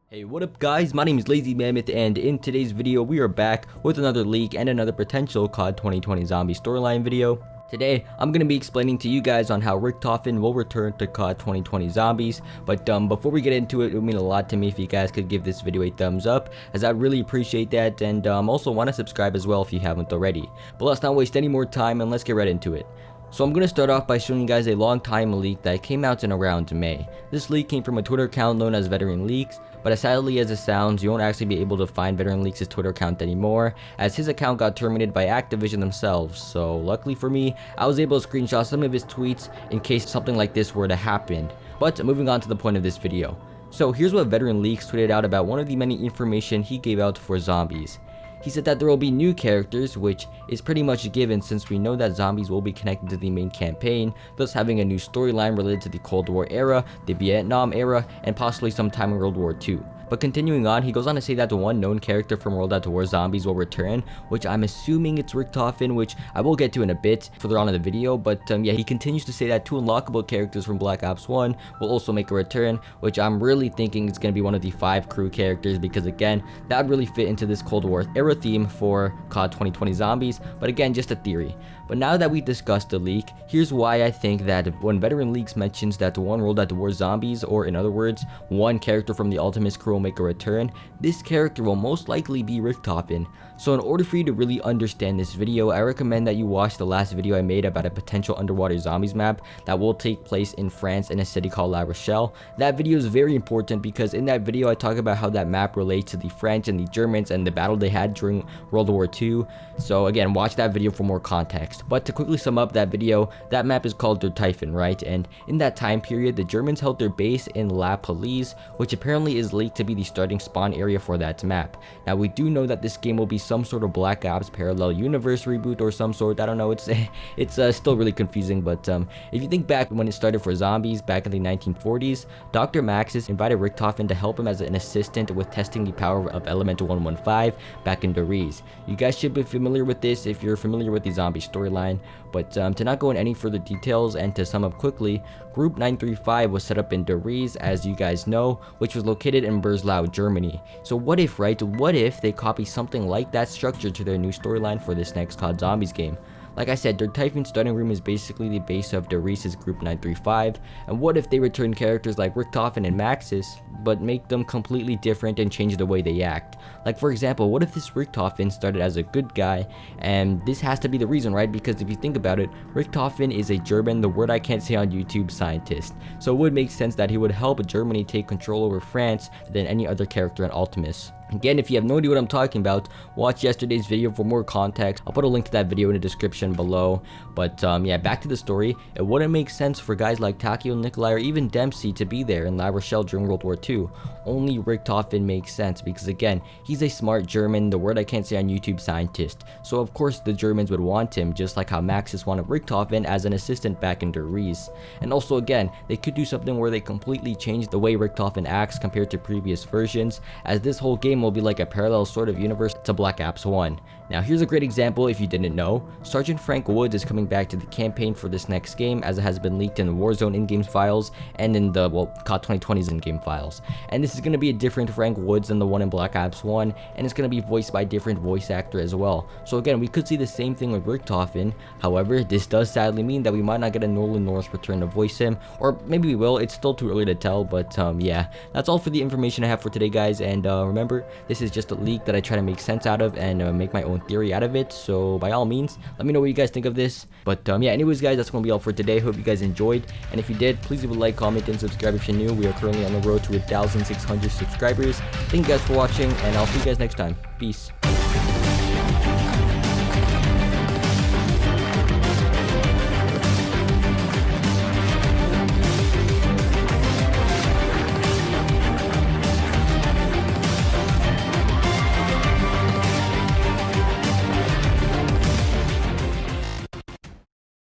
Hey, what up guys, my name is Lazy Mammoth and in today's video we are back with another leak and another potential COD 2020 zombie storyline video. Today, I'm going to be explaining to you guys on how Richtofen will return to COD 2020 Zombies, but before we get into it, it would mean a lot to me if you guys could give this video a thumbs up, as I'd really appreciate that, and also want to subscribe as well if you haven't already. But let's not waste any more time and let's get right into it. So I'm going to start off by showing you guys a long time leak that came out in around May. This leak came from a Twitter account known as Veteran Leaks, but as sadly as it sounds, you won't actually be able to find Veteran Leaks' Twitter account anymore, as his account got terminated by Activision themselves. So luckily for me, I was able to screenshot some of his tweets in case something like this were to happen. But moving on to the point of this video. So here's what Veteran Leaks tweeted out about one of the many information he gave out for zombies. He said that there will be new characters, which is pretty much a given since we know that zombies will be connected to the main campaign, thus having a new storyline related to the Cold War era, the Vietnam era, and possibly some time in World War II. But continuing on, he goes on to say that the one known character from World at War Zombies will return, which I'm assuming it's Richtofen, which I will get to in a bit further on in the video, but yeah, he continues to say that two unlockable characters from Black Ops 1 will also make a return, which I'm really thinking is going to be one of the 5 crew characters, because again, that would really fit into this Cold War era theme for COD 2020 Zombies, but again, just a theory. But now that we've discussed the leak, here's why I think that when Veteran Leaks mentions that the one World at War Zombies, or in other words, one character from the Ultimates crew will make a return, this character will most likely be Richtofen. So in order for you to really understand this video, I recommend that you watch the last video I made about a potential underwater zombies map that will take place in France in a city called La Rochelle. That video is very important because in that video I talk about how that map relates to the French and the Germans and the battle they had during World War II. So again, watch that video for more context. But to quickly sum up that video, that map is called Richtofen, right? And in that time period, the Germans held their base in La Palisse, which apparently is leaked to be the starting spawn area for that map. Now we do know that this game will be some sort of Black Ops parallel universe reboot or some sort. I don't know, it's still really confusing, but if you think back when it started for zombies back in the 1940s, Dr. Maxis invited Richtofen to help him as an assistant with testing the power of Elemental 115 back in Deriz. You guys should be familiar with this if you're familiar with the zombie storyline, but to not go in any further details and to sum up quickly, Group 935 was set up in Deriz, as you guys know, which was located in Breslau, Germany. So what if, right, what if they copy something like that structure to their new storyline for this next COD Zombies game? Like I said, Richtofen's starting room is basically the base of Deriz's Group 935, and what if they return characters like Richtofen and Maxis, but make them completely different and change the way they act? Like for example, what if this Richtofen started as a good guy, and this has to be the reason, right? Because if you think about it, Richtofen is a German, the word I can't say on YouTube, scientist. So it would make sense that he would help Germany take control over France than any other character in Ultimates. Again, if you have no idea what I'm talking about, watch yesterday's video for more context. I'll put a link to that video in the description below. But yeah, back to the story. It wouldn't make sense for guys like Takio, Nikolai, or even Dempsey to be there in La Rochelle during World War II. Only Richtofen makes sense because again, he's a smart German, the word I can't say on YouTube, scientist. So of course the Germans would want him, just like how Maxis wanted Richtofen as an assistant back in Deriz. And also again, they could do something where they completely change the way Richtofen acts compared to previous versions, as this whole game will be like a parallel sort of universe to Black Ops 1. Now here's a great example if you didn't know. Sergeant Frank Woods is coming back to the campaign for this next game, as it has been leaked in the Warzone in-game files and in the, well, COD 2020's in-game files. And this is going to be a different Frank Woods than the one in Black Ops 1, and it's going to be voiced by a different voice actor as well. So again, we could see the same thing with Richtofen. However, this does sadly mean that we might not get a Nolan North return to voice him, or maybe we will. It's still too early to tell, but yeah, that's all for the information I have for today, guys. And remember, this is just a leak that I try to make sense out of and make my own theory out of it. So by all means, let me know what you guys think of this. But yeah, anyways guys, that's gonna be all for today. Hope you guys enjoyed, and if you did, please leave a like, comment, and subscribe if you're new. We are currently on the road to 1,600 subscribers. Thank you guys for watching, and I'll see you guys next time. Peace.